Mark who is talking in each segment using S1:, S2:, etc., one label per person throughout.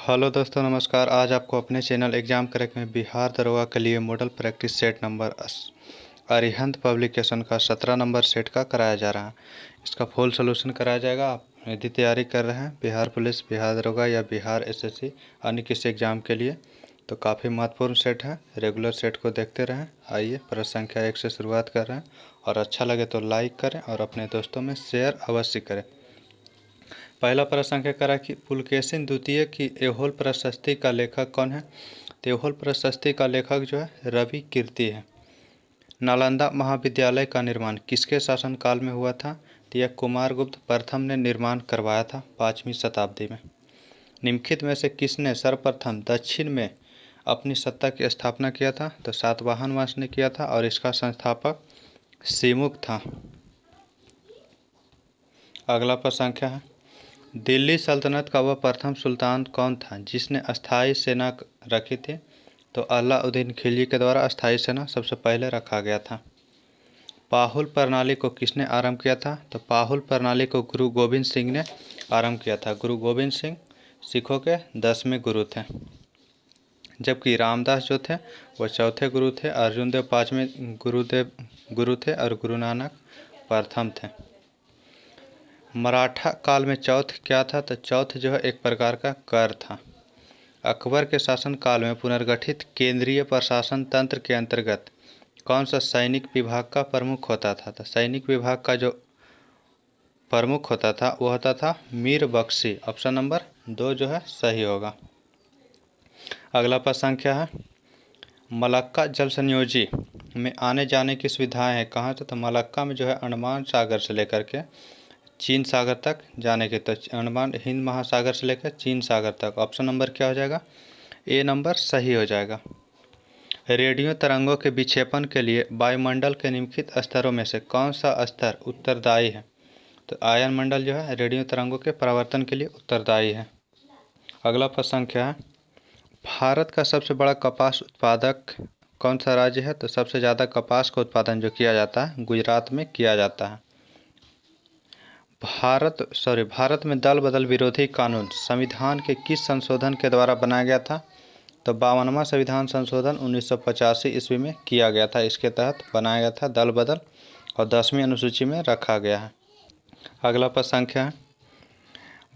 S1: Hello दोस्तों, नमस्कार। आज आपको अपने चैनल एग्जाम क्रैक में बिहार दरोगा के लिए model practice set number Arihant publication का 17 नंबर सेट का कराया जा रहा है। इसका फुल सोल्यूशन कराया जाएगा। आप यदि तैयारी कर रहे हैं बिहार पुलिस, बिहार दरोगा या बिहार एसएससी अन्य किसी एग्ज़ाम के लिए, तो काफ़ी महत्वपूर्ण सेट है। रेगुलर सेट को देखते रहें। आइए प्रश्न संख्या 1 से शुरुआत कर रहे हैं और अच्छा लगे तो लाइक करें और अपने दोस्तों में शेयर अवश्य करें। पहला प्रश्न क्या करा कि पुलकेशिन द्वितीय की ऐहोल प्रशस्ति का लेखक कौन है। तो ऐहोल प्रशस्ति का लेखक जो है रवि कीर्ति है। नालंदा महाविद्यालय का निर्माण किसके शासनकाल में हुआ था। तो यह कुमारगुप्त प्रथम ने निर्माण करवाया था 5वीं शताब्दी में। निम्नलिखित में से किसने सर्वप्रथम दक्षिण में अपनी सत्ता की स्थापना किया था। तो सातवाहन वंश ने किया था और इसका संस्थापक सिमुक था। अगला प्रश्न क्या है, दिल्ली सल्तनत का वह प्रथम सुल्तान कौन था जिसने अस्थायी सेना रखी थी। तो अलाउद्दीन खिलजी के द्वारा अस्थायी सेना सबसे पहले रखा गया था। पाहुल प्रणाली को किसने आरंभ किया था। तो पाहुल प्रणाली को गुरु गोविंद सिंह ने आरंभ किया था। गुरु गोविंद सिंह सिखों के 10वें गुरु थे, जबकि रामदास जो थे वो चौथे गुरु थे। अर्जुन देव 5वें गुरु थे और गुरु नानक प्रथम थे। मराठा काल में चौथ क्या था। तो चौथ जो है एक प्रकार का कर था। अकबर के शासन काल में पुनर्गठित केंद्रीय प्रशासन तंत्र के अंतर्गत कौन सा सैनिक विभाग का प्रमुख होता था। तो सैनिक विभाग का जो प्रमुख होता था वो होता था मीर बख्शी। ऑप्शन नंबर 2 जो है सही होगा। अगला प्रश्न क्या है, मलक्का जल संयोजी में आने जाने की सुविधाएं हैं कहाँ से। तो मलक्का में जो है अंडमान सागर से लेकर के चीन सागर तक जाने के, तो अंडमान हिंद महासागर से लेकर चीन सागर तक। ऑप्शन नंबर क्या हो जाएगा, ए नंबर सही हो जाएगा। रेडियो तरंगों के विक्षेपण के लिए वायुमंडल के निम्नलिखित स्तरों में से कौन सा स्तर उत्तरदायी है। तो आयन मंडल जो है रेडियो तरंगों के परावर्तन के लिए उत्तरदायी है। अगला प्रश्न क्या है, भारत का सबसे बड़ा कपास उत्पादक कौन सा राज्य है। तो सबसे ज़्यादा कपास का उत्पादन जो किया जाता है गुजरात में किया जाता है। भारत में दल बदल विरोधी कानून संविधान के किस संशोधन के द्वारा बनाया गया था। तो 52वां संविधान संशोधन 1985 ईस्वी में किया गया था। इसके तहत बनाया गया था दल बदल और 10वीं अनुसूची में रखा गया है। अगला प्रश्न क्या है,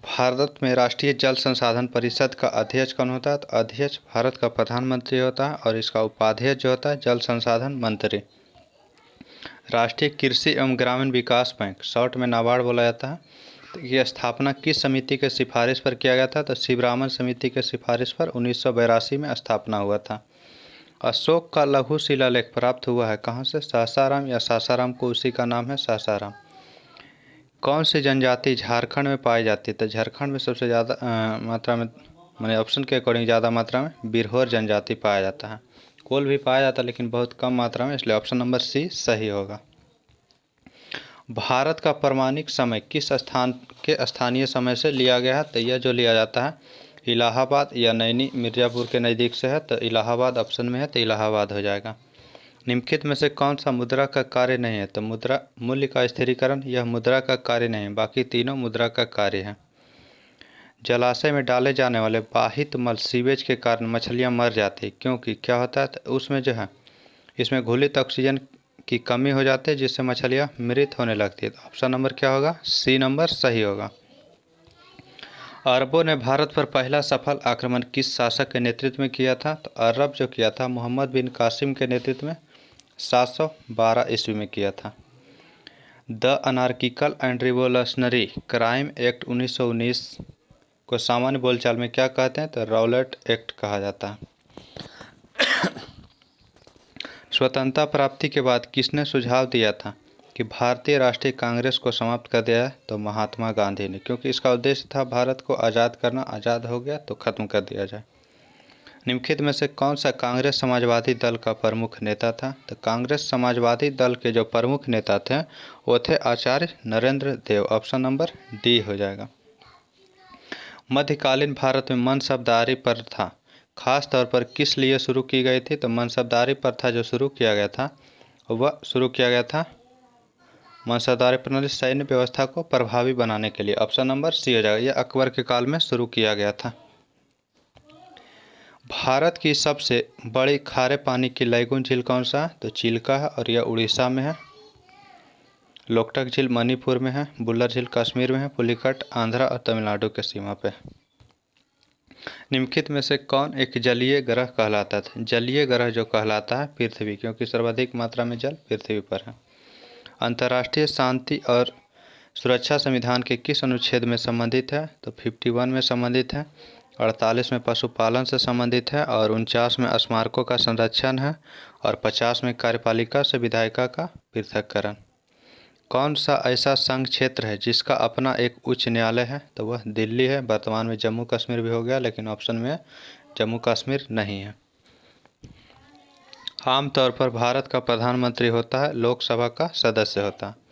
S1: भारत में राष्ट्रीय जल संसाधन परिषद का अध्यक्ष कौन होता है। तो अध्यक्ष भारत का प्रधानमंत्री होता है और इसका उपाध्यक्ष जो होता है जल संसाधन मंत्री। राष्ट्रीय कृषि एवं ग्रामीण विकास बैंक, शॉर्ट में नाबार्ड बोला जाता है, तो ये स्थापना किस समिति के सिफारिश पर किया गया था। तो शिवरामन समिति के सिफारिश पर 1982 में स्थापना हुआ था। अशोक का लघु शिलालेख प्राप्त हुआ है कहाँ से। सासाराम या सासाराम को उसी का नाम है सासाराम। कौन सी जनजाति झारखंड में पाई जाती है। तो झारखंड में सबसे ज़्यादा मात्रा में, मैंने ऑप्शन के अकॉर्डिंग ज़्यादा मात्रा में बिरहोर जनजाति पाया जाता है। कोल भी पाया जाता है लेकिन बहुत कम मात्रा में, इसलिए ऑप्शन नंबर सी सही होगा। भारत का प्रमाणिक समय किस स्थान के स्थानीय समय से लिया गया है। तो यह जो लिया जाता है इलाहाबाद या नैनी मिर्ज़ापुर के नज़दीक से है, तो इलाहाबाद ऑप्शन में है, तो इलाहाबाद हो जाएगा। निम्नलिखित में से कौन सा मुद्रा का कार्य नहीं है। तो मुद्रा मूल्य का स्थिरीकरण यह मुद्रा का कार्य नहीं है, बाकी तीनों मुद्रा का कार्य है। जलाशय में डाले जाने वाले बाहित मल सीवेज के कारण मछलियां मर जाती है, क्योंकि क्या होता है तो उसमें जो है इसमें घुलित ऑक्सीजन की कमी हो जाती है जिससे मछलियां मृत होने लगती है। तो ऑप्शन नंबर क्या होगा, सी नंबर सही होगा। अरबों ने भारत पर पहला सफल आक्रमण किस शासक के नेतृत्व में किया था। तो अरब जो किया था मोहम्मद बिन कासिम के नेतृत्व में 712 ईस्वी में किया था। The anarchical and revolutionary crime act 1919 को सामान्य बोलचाल में क्या कहते हैं। तो रॉलेट एक्ट कहा जाता है। स्वतंत्रता प्राप्ति के बाद किसने सुझाव दिया था कि भारतीय राष्ट्रीय कांग्रेस को समाप्त कर दिया है। तो महात्मा गांधी ने, क्योंकि इसका उद्देश्य था भारत को आज़ाद करना। आज़ाद हो गया तो ख़त्म कर दिया जाए। निम्नलिखित में से कौन सा कांग्रेस समाजवादी दल का प्रमुख नेता था। तो कांग्रेस समाजवादी दल के जो प्रमुख नेता थे वो थे आचार्य नरेंद्र देव। ऑप्शन नंबर डी हो जाएगा। मध्यकालीन भारत में मनसबदारी प्रथा खास तौर पर किस लिए शुरू की गई थी। तो मनसबदारी प्रथा जो शुरू किया गया था वह शुरू किया गया था मनसबदारी प्रणाली सैन्य व्यवस्था को प्रभावी बनाने के लिए। ऑप्शन नंबर सी हो जाएगा। यह अकबर के काल में शुरू किया गया था। भारत की सबसे बड़ी खारे पानी की लैगून झील कौन सा है? तो चिल्का है और यह उड़ीसा में है। लोकटक झील मणिपुर में है। बुल्लर झील कश्मीर में है। पुलिकट आंध्रा और तमिलनाडु के सीमा पे। निम्नलिखित में से कौन एक जलीय ग्रह कहलाता है? जलीय ग्रह जो कहलाता है पृथ्वी, क्योंकि सर्वाधिक मात्रा में जल पृथ्वी पर है। अंतर्राष्ट्रीय शांति और सुरक्षा संविधान के किस अनुच्छेद में संबंधित है? तो 51 में संबंधित है। 48 में पशुपालन से संबंधित है और 49 में स्मारकों का संरक्षण है और 50 में कार्यपालिका से विधायिका का पृथक्करण। कौन सा ऐसा संघ क्षेत्र है जिसका अपना एक उच्च न्यायालय है? तो वह दिल्ली है। वर्तमान में जम्मू कश्मीर भी हो गया, लेकिन ऑप्शन में जम्मू कश्मीर नहीं है। आमतौर पर भारत का प्रधानमंत्री होता है, लोकसभा का सदस्य होता है।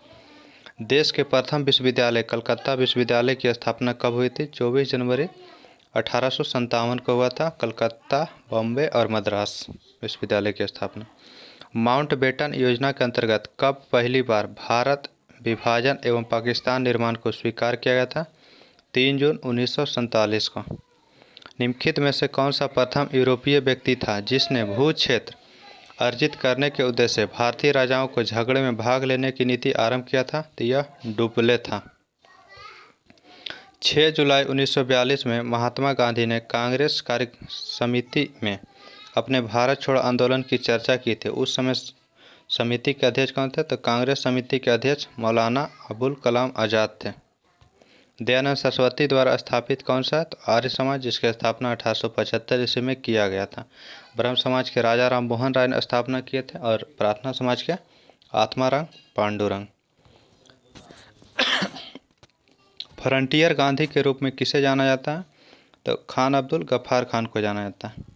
S1: देश के प्रथम विश्वविद्यालय कलकत्ता विश्वविद्यालय की स्थापना कब हुई थी? 24 जनवरी 1857 को हुआ था। कलकत्ता, बॉम्बे और मद्रास विश्वविद्यालय की स्थापना। माउंटबेटन योजना के अंतर्गत कब पहली बार भारत विभाजन एवं पाकिस्तान निर्माण को स्वीकार किया गया था? 3 जून 1947 को। निम्नलिखित में से कौन सा प्रथम यूरोपीय व्यक्ति था जिसने भू क्षेत्र अर्जित करने के उद्देश्य से भारतीय राजाओं को झगड़े में भाग लेने की नीति आरंभ किया था? तो यह डुप्ले था। 6 जुलाई 1942 में महात्मा गांधी ने कांग्रेस कार्य समिति में अपने भारत छोड़ो आंदोलन की चर्चा की थी। उस समय समिति के अध्यक्ष कौन थे? तो कांग्रेस समिति के अध्यक्ष मौलाना अबुल कलाम आज़ाद थे। दयानंद सरस्वती द्वारा स्थापित कौन सा? तो आर्य समाज, जिसकी स्थापना 1875 ईस्वी में किया गया था। ब्रह्म समाज के राजा राम मोहन राय ने स्थापना किए थे और प्रार्थना समाज के आत्माराम पांडुरंग। फ्रंटियर गांधी के रूप में किसे जाना जाता है? तो खान अब्दुल गफ्फार खान को जाना जाता है।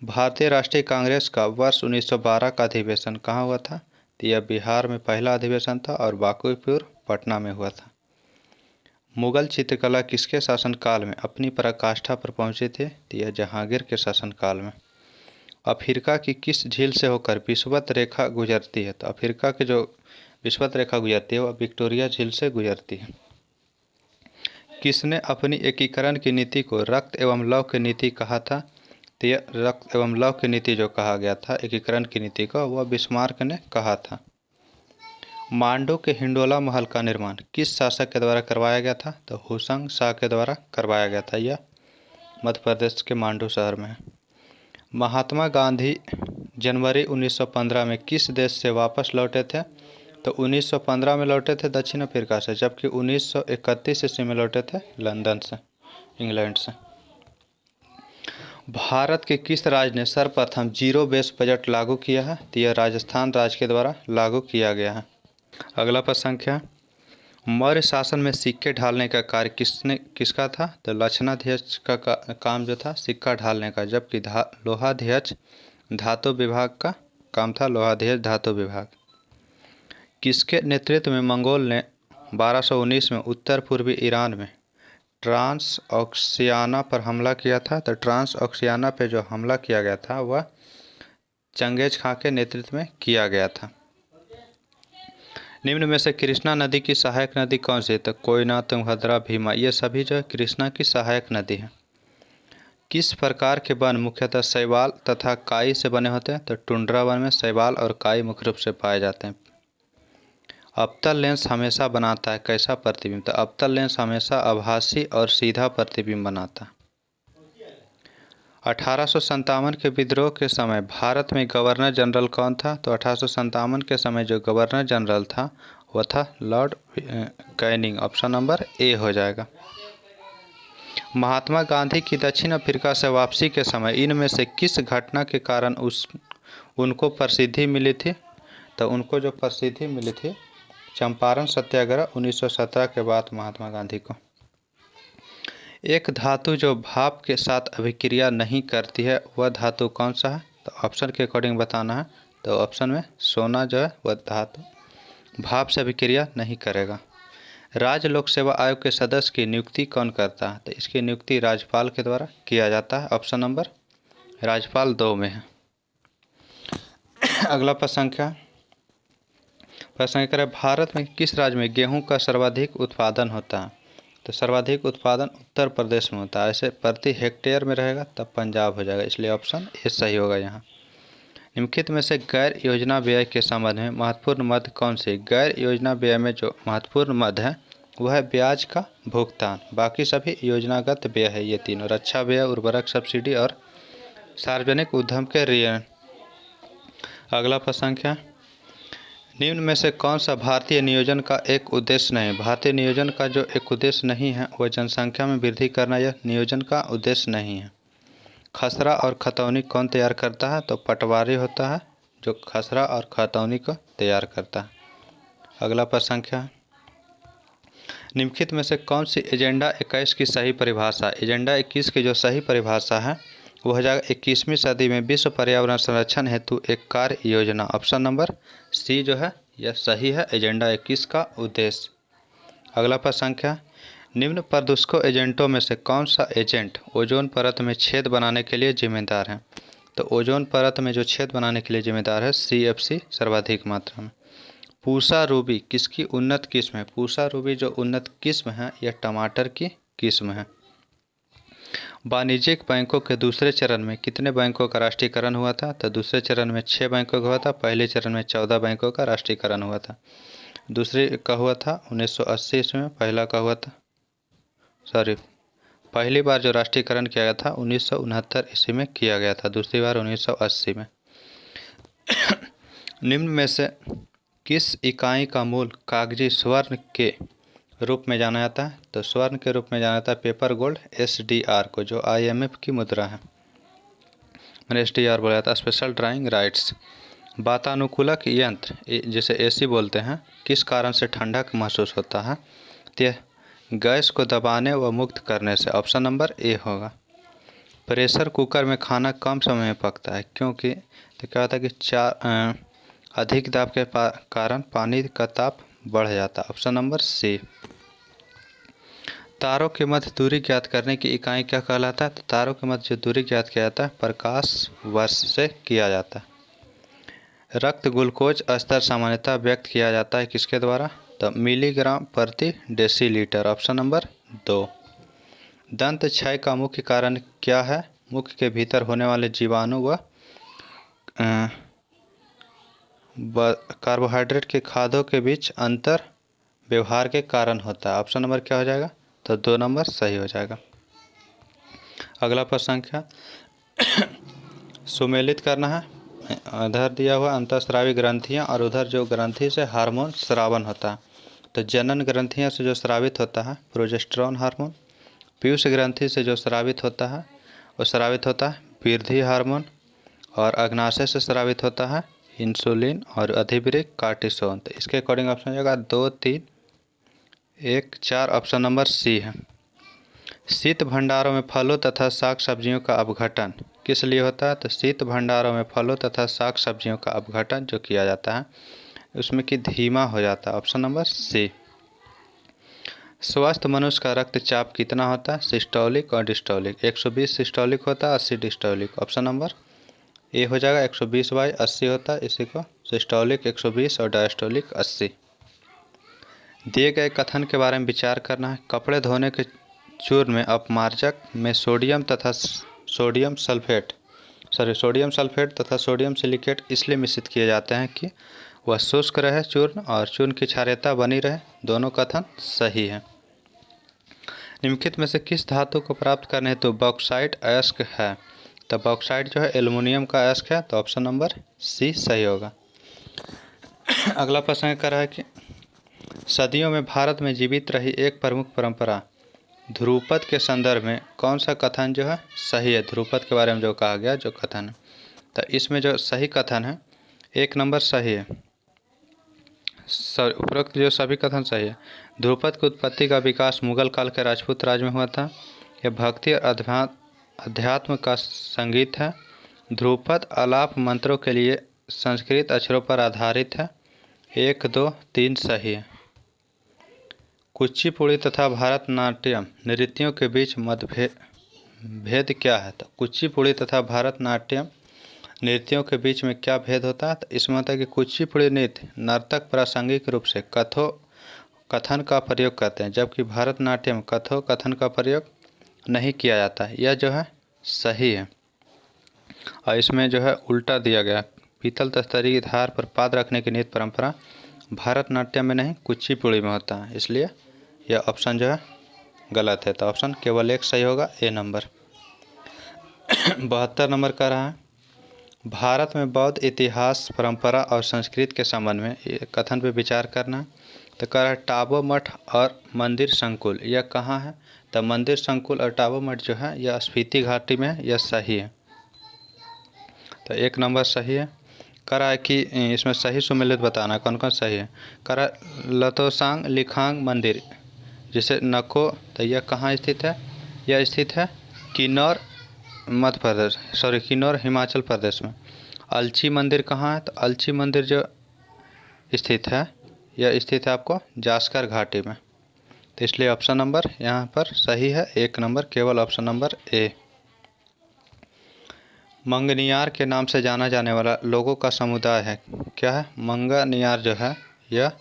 S1: भारतीय राष्ट्रीय कांग्रेस का वर्ष 1912 का अधिवेशन कहाँ हुआ था? तो यह बिहार में पहला अधिवेशन था और बांकीपुर पटना में हुआ था। मुगल चित्रकला किसके शासनकाल में अपनी पराकाष्ठा पर पहुंची थी? तो यह जहांगीर के शासनकाल में। अफ्रीका की किस झील से होकर विषुवत रेखा गुजरती है? तो अफ्रीका की जो विषुवत रेखा गुजरती है वह विक्टोरिया झील से गुजरती है। किसने अपनी एकीकरण की नीति को रक्त एवं लौह की नीति कहा था? तो यह रक्त एवं लौह की नीति जो कहा गया था एकीकरण की नीति को, वह बिस्मार्क ने कहा था। मांडू के हिंडोला महल का निर्माण किस शासक के द्वारा करवाया गया था? तो हुसैन शाह के द्वारा करवाया गया था। यह मध्य प्रदेश के मांडू शहर में है। महात्मा गांधी जनवरी 1915 में किस देश से वापस लौटे थे? तो 1915 में लौटे थे दक्षिण अफ्रीका से, जबकि 1931 ईस्वी में लौटे थे लंदन से, इंग्लैंड से। भारत के किस राज्य ने सर्वप्रथम जीरो बेस बजट लागू किया है? तो यह राजस्थान राज्य के द्वारा लागू किया गया है। अगला प्रश्न संख्या, मौर्य शासन में सिक्के ढालने का कार्य किसका था? तो लक्षणाध्यक्ष का काम जो था सिक्का ढालने का, जबकि लोहाध्यक्ष धातु विभाग का काम था, लोहाध्यक्ष धातु विभाग। किसके नेतृत्व में मंगोल ने 1219 में उत्तर पूर्वी ईरान में ट्रांस ऑक्सियाना पर हमला किया था? तो ट्रांस ऑक्सियाना पे जो हमला किया गया था वह चंगेज खां के नेतृत्व में किया गया था। निम्न में से कृष्णा नदी की सहायक नदी कौन सी है? तो कोयना, तुंगभद्रा, भीमा, ये सभी जो है कृष्णा की सहायक नदी है। किस प्रकार के वन मुख्यतः शैवाल तथा काई से बने होते हैं? तो टुंड्रा वन में शैवाल और काई मुख्य रूप से पाए जाते हैं। अवतल लेंस हमेशा बनाता है कैसा प्रतिबिंब? तो अवतल लेंस हमेशा आभासी और सीधा प्रतिबिंब बनाता है। 1857 के विद्रोह के समय भारत में गवर्नर जनरल कौन था? तो 1857 के समय जो गवर्नर जनरल था वह था Lord Canning. Option number A हो जाएगा। महात्मा गांधी की दक्षिण अफ्रीका से वापसी के समय इनमें से किस घटना के कारण उनको प्रसिद्धि मिली थी? तो उनको जो प्रसिद्धि मिली थी चंपारण सत्याग्रह 1917 के बाद महात्मा गांधी को। एक धातु जो भाप के साथ अभिक्रिया नहीं करती है वह धातु कौन सा है? तो ऑप्शन के अकॉर्डिंग बताना है। तो ऑप्शन में सोना जो है वह धातु भाप से अभिक्रिया नहीं करेगा। राज्य लोक सेवा आयोग के सदस्य की नियुक्ति कौन करता है? तो इसकी नियुक्ति राज्यपाल के द्वारा किया जाता है। ऑप्शन नंबर राज्यपाल 2 में है। अगला प्रश्न करें, भारत में किस राज्य में गेहूं का सर्वाधिक उत्पादन होता है? तो सर्वाधिक उत्पादन उत्तर प्रदेश में होता है, ऐसे प्रति हेक्टेयर में रहेगा तब पंजाब हो जाएगा, इसलिए ऑप्शन ए सही होगा यहाँ। निम्नलिखित में से गैर योजना व्यय के संबंध में महत्वपूर्ण मद कौन सी? गैर योजना व्यय में जो महत्वपूर्ण मद है वह है ब्याज का भुगतान, बाकी सभी योजनागत व्यय है ये तीनों, रक्षा व्यय, उर्वरक सब्सिडी और सार्वजनिक उद्यम के ऋण। अगला प्रश्न है, निम्न में से कौन सा भारतीय नियोजन का एक उद्देश्य नहीं? भारतीय नियोजन का जो एक उद्देश्य नहीं है वह जनसंख्या में वृद्धि करना, यह नियोजन का उद्देश्य नहीं है। खसरा और खतौनी कौन तैयार करता है? तो पटवारी होता है जो खसरा और खतौनी को तैयार करता है। अगला प्रश्न है, निम्नलिखित में से कौन सी एजेंडा 21 की सही परिभाषा? एजेंडा 21 की जो सही परिभाषा है वह हो जाएगा 21वीं सदी में विश्व पर्यावरण संरक्षण हेतु एक कार्य योजना। ऑप्शन नंबर सी जो है यह सही है, एजेंडा 21 का उद्देश्य। अगला प्रश्न है, निम्न प्रदूषकों एजेंटों में से कौन सा एजेंट ओजोन परत में छेद बनाने के लिए जिम्मेदार है? तो ओजोन परत में जो छेद बनाने के लिए जिम्मेदार है CFC सर्वाधिक मात्रा में। पूसा रूबी किसकी उन्नत किस्म है? पूसा रूबी जो उन्नत किस्म है यह टमाटर की किस्म है। वाणिज्यिक बैंकों के दूसरे चरण में कितने बैंकों का राष्ट्रीयकरण हुआ था? तो दूसरे चरण में 6 बैंकों का हुआ था, पहले चरण में 14 बैंकों का राष्ट्रीयकरण हुआ था। दूसरे का हुआ था 1980 ईस्वी में, पहला का हुआ था पहली बार जो राष्ट्रीयकरण किया गया था 1969 ईस्वी में किया गया था, दूसरी बार 1980 में। निम्न में से किस इकाई का मूल कागजी स्वर्ण के रूप में जाना जाता है? तो स्वर्ण के रूप में जाना जाता है पेपर गोल्ड SDR को, जो IMF की मुद्रा है, मैंने SDR बोला जाता है, स्पेशल ड्राइंग राइट्स। वातानुकूलक यंत्र जिसे AC बोलते हैं किस कारण से ठंडक महसूस होता है? तो गैस को दबाने व मुक्त करने से। ऑप्शन नंबर ए होगा। प्रेशर कुकर में खाना कम समय में पकता है क्योंकि तो क्या होता है कि अधिक दाब के कारण पानी का ताप बढ़ जाता है। Option number C. तारों के मध्य दूरी ज्ञात करने की इकाई क्या कहलाता है? तो तारों के मध्य जो दूरी ज्ञात किया जाता है प्रकाश वर्ष से किया जाता है। रक्त ग्लूकोज स्तर सामान्यतः व्यक्त किया जाता है किसके द्वारा? तो मिलीग्राम प्रति डेसीलीटर। Option number 2। दंत क्षय का मुख्य कारण क्या है? मुख के भीतर होने वाले जीवाणु व कार्बोहाइड्रेट के खादों के बीच अंतर व्यवहार के कारण होता है। ऑप्शन नंबर क्या हो जाएगा? तो 2 नंबर सही हो जाएगा। अगला प्रश्न क्या, सुमेलित करना है। इधर दिया हुआ अंतःस्रावी ग्रंथियां और उधर जो ग्रंथि से हार्मोन स्रावन होता है। तो जनन ग्रंथियां से जो स्रावित होता है प्रोजेस्टेरॉन हार्मोन, पीयूष ग्रंथि से जो स्रावित होता है वो स्रावित होता है वृद्धि हार्मोन, और अग्नाशय से स्रावित होता है इंसुलिन और अधिवृक्क कार्टिसोन। तो इसके अकॉर्डिंग ऑप्शन हो जाएगा 2, 3, 1, 4। ऑप्शन नंबर सी है। शीत भंडारों में फलों तथा साग सब्जियों का अपघटन किस लिए होता है? तो शीत भंडारों में फलों तथा साग सब्जियों का अपघटन जो किया जाता है उसमें कि धीमा हो जाता है। Option number C. स्वस्थ मनुष्य का रक्तचाप कितना होता है? सिस्टोलिक और डिस्टोलिक। 120 सिस्टोलिक होता है, 80 डिस्टोलिक। ऑप्शन नंबर ए हो जाएगा। 120/80 होता है, इसी को सिस्टोलिक 120 और डायस्टोलिक 80। दिए गए कथन के बारे में विचार करना है। कपड़े धोने के चूर्ण में अपमार्जक में सोडियम सल्फेट तथा सोडियम सिलिकेट इसलिए मिश्रित किए जाते हैं कि वह शुष्क रहे चूर्ण और चूर्ण की क्षारीयता बनी रहे। दोनों कथन सही है। निम्नलिखित में से किस धातु को प्राप्त करने हेतु बॉक्साइट अयस्क है? तो बॉक्साइट जो है एल्युमिनियम का अयस्क है, तो ऑप्शन नंबर सी सही होगा। अगला प्रश्न कर रहा है कि सदियों में भारत में जीवित रही एक प्रमुख परंपरा ध्रुपद के संदर्भ में कौन सा कथन जो है सही है? ध्रुपद के बारे में जो कहा गया जो कथन है, तो इसमें जो सही कथन है 1 नंबर सही है। उपरोक्त जो सभी कथन सही है। ध्रुपद की उत्पत्ति का विकास मुगल काल के राजपूत राज में हुआ था। यह भक्ति और अध्यात्म का संगीत है। ध्रुपद आलाप मंत्रों के लिए संस्कृत अक्षरों पर आधारित है। 1, 2, 3 सही है। कुचिपुड़ी तथा भरतनाट्यम नृत्यों के बीच भेद क्या है? तो कुचिपुड़ी तथा भरतनाट्यम नृत्यों के बीच में क्या भेद होता है? तो इसमें होता है कि कुचिपुड़ी नृत्य नर्तक प्रासंगिक रूप से कथन का प्रयोग करते हैं, जबकि भरतनाट्यम कथोकथन का प्रयोग नहीं किया जाता है। यह जो है सही है। और इसमें जो है उल्टा दिया गया, पीतल तस्तरी की धार पर पाद रखने की नियत परंपरा भरतनाट्यम में नहीं कुचिपुड़ी में होता है, इसलिए यह ऑप्शन जो है गलत है। तो ऑप्शन केवल एक सही होगा, ए नंबर। 72 नंबर का रहा है, भारत में बौद्ध इतिहास, परंपरा और संस्कृति के संबंध में कथन पे विचार करना है। तो कह रहा है टाबो मठ और मंदिर संकुल, यह कहाँ है? तो मंदिर संकुल और टाबो मठ जो है यह स्पीति घाटी में है, यह सही है। तो एक नंबर सही है। कह रहा है कि इसमें सही सुमेलित बताना कौन कौन सही है। कह रहा है लतोसांग लिखांग मंदिर जिसे नको, तो यह कहाँ स्थित है? यह स्थित है किन्नौर मध्य प्रदेश, सॉरी किन्नौर हिमाचल प्रदेश में। अलची मंदिर कहाँ है? तो अलची मंदिर जो स्थित है यह स्थित है आपको जास्कर घाटी में। तो इसलिए ऑप्शन नंबर यहाँ पर सही है, एक नंबर, केवल ऑप्शन नंबर ए। मंगनियार के नाम से जाना जाने वाला लोगों का समुदाय है, क्या है? मंगनियार जो है यह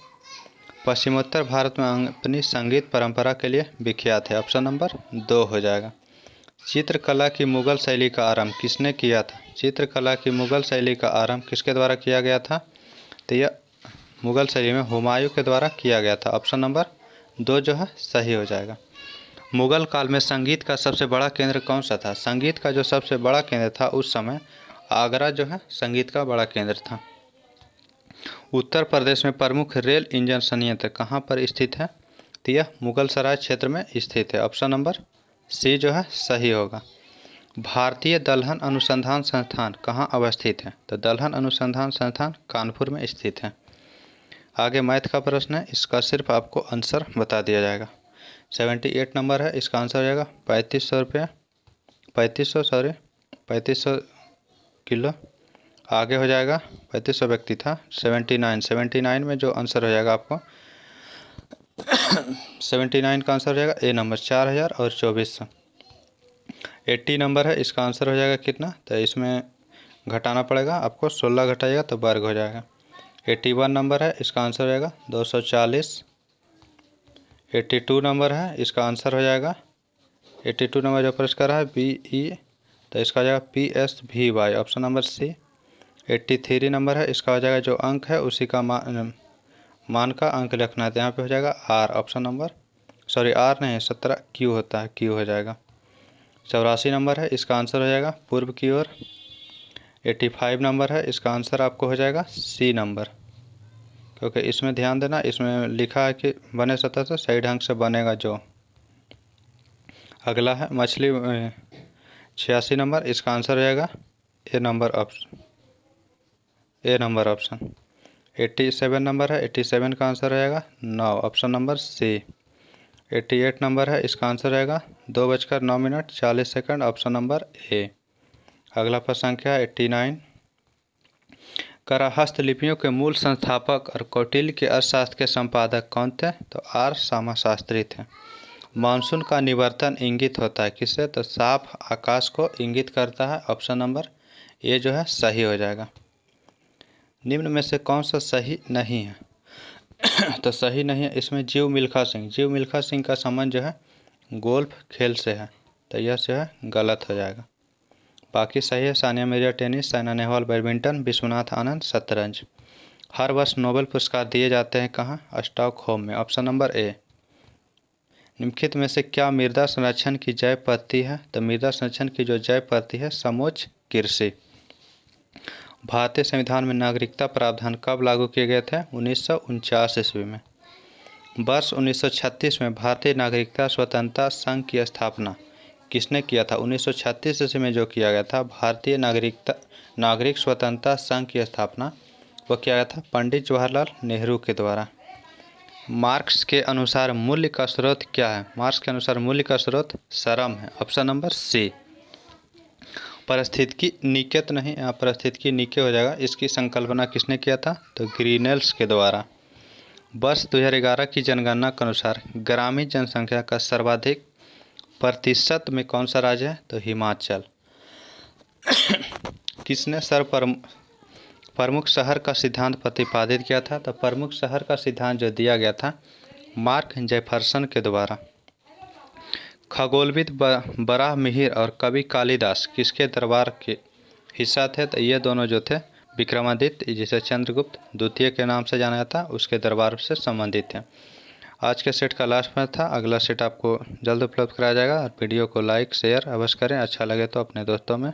S1: पश्चिमोत्तर भारत में अपनी संगीत परंपरा के लिए विख्यात है। ऑप्शन नंबर 2 हो जाएगा। चित्रकला की मुगल शैली का आरंभ किसने किया था? चित्रकला की मुगल शैली का आरंभ किसके द्वारा किया गया था? तो यह मुगल शैली में हुमायूं के द्वारा किया गया था। ऑप्शन नंबर 2 जो है सही हो जाएगा। मुगल काल में संगीत का सबसे बड़ा केंद्र कौन सा था? संगीत का जो सबसे बड़ा केंद्र था उस समय आगरा जो है संगीत का बड़ा केंद्र था। उत्तर प्रदेश में प्रमुख रेल इंजन संयंत्र कहाँ पर स्थित है? तो यह मुगल सराय क्षेत्र में स्थित है। ऑप्शन नंबर सी जो है सही होगा। भारतीय दलहन अनुसंधान संस्थान कहाँ अवस्थित है? तो दलहन अनुसंधान संस्थान कानपुर में स्थित है। आगे मैथ का प्रश्न है, इसका सिर्फ आपको आंसर बता दिया जाएगा। 78 नंबर है, इसका आंसर हो जाएगा 3500 रुपया, 3500 किलो। आगे हो जाएगा 3500 व्यक्ति था, 79 में जो आंसर हो जाएगा आपको 79 का आंसर हो जाएगा ए नंबर 4000 और 2400। 80 नंबर है, इसका आंसर हो जाएगा कितना? तो इसमें घटाना पड़ेगा आपको, 16 घटाइएगा तो वर्ग हो जाएगा। 81 नंबर है, इसका आंसर हो जाएगा 240। 82 नंबर है, इसका आंसर हो जाएगा 82 नंबर जो प्रश्न कर रहा है BE, तो इसका हो जाएगा PSVY, option number C. 83 number है, इसका हो जाएगा जो अंक है उसी का मान का अंक लिखना है, तो यहाँ पे हो जाएगा R, option number, sorry R नहीं 17 क्यू होता है, क्यू हो जाएगा। 84 नंबर है, इसका आंसर हो जाएगा पूर्व की ओर। 85 नंबर है, इसका आंसर आपको हो जाएगा सी नंबर, क्योंकि इसमें ध्यान देना, इसमें लिखा है कि बने सतह से सही ढंग से बनेगा जो। अगला है मछली 86 नंबर, इसका आंसर हो जाएगा ए नंबर ऑप्शन। 87 नंबर है, 87 का आंसर हो जाएगा 9, ऑप्शन नंबर सी। 88 नंबर है, इसका आंसर रहेगा 2:09:40, ऑप्शन नंबर ए। अगला प्रश्न संख्या 89, करा हस्तलिपियों के मूल संस्थापक और कौटिल्य के अर्थशास्त्र के संपादक कौन थे? तो आर श्यामाशास्त्री थे। मानसून का निवर्तन इंगित होता है किससे? तो साफ आकाश को इंगित करता है, ऑप्शन नंबर ए जो है सही हो जाएगा। निम्न में से कौन सा सही नहीं है? तो सही नहीं है इसमें जीव मिल्खा सिंह का संबंध जो है गोल्फ खेल से है, तो यह जो है गलत हो जाएगा। बाकी सही है, सानिया मिर्जा टेनिस, साइना नेहवाल बैडमिंटन, विश्वनाथ आनंद शतरंज। हर वर्ष नोबेल पुरस्कार दिए जाते हैं कहाँ? स्टॉकहोम में, ऑप्शन नंबर ए। निम्नलिखित में से क्या मृदा संरक्षण की जैव पद्धति है? तो मृदा संरक्षण की जो जैव पद्धति है समोच्च कृषि। भारतीय संविधान में नागरिकता प्रावधान कब लागू किए गए थे? 1949 ईस्वी में। वर्ष 1936 में भारतीय नागरिकता स्वतंत्रता संघ की स्थापना किसने किया था? 1936 ईस्वी में जो किया गया था भारतीय नागरिक स्वतंत्रता संघ की स्थापना वो किया गया था पंडित जवाहरलाल नेहरू के द्वारा। मार्क्स के अनुसार मूल्य का स्रोत क्या है? मार्क्स के अनुसार मूल्य का स्रोत श्रम है, ऑप्शन नंबर सी। पारिस्थितिकी नीके तो नहीं, यहाँ पारिस्थितिकी नीके हो जाएगा। इसकी संकल्पना किसने किया था? तो ग्रीनेल्स के द्वारा। वर्ष 2011 की जनगणना के अनुसार ग्रामीण जनसंख्या का सर्वाधिक प्रतिशत में कौन सा राज्य है? तो हिमाचल। किसने प्रमुख शहर का सिद्धांत प्रतिपादित किया था? तो प्रमुख शहर का सिद्धांत जो दिया गया था मार्क जेफरसन के द्वारा। खगोलविद बराह मिहिर और कवि कालिदास किसके दरबार के हिस्सा थे? तो ये दोनों जो थे विक्रमादित्य, जिसे चंद्रगुप्त द्वितीय के नाम से जाना जाता, उसके दरबार से संबंधित है। आज के सेट का लास्ट मैच था। अगला सेट आपको जल्द उपलब्ध कराया जाएगा। और वीडियो को लाइक शेयर अवश्य करें। अच्छा लगे तो अपने दोस्तों में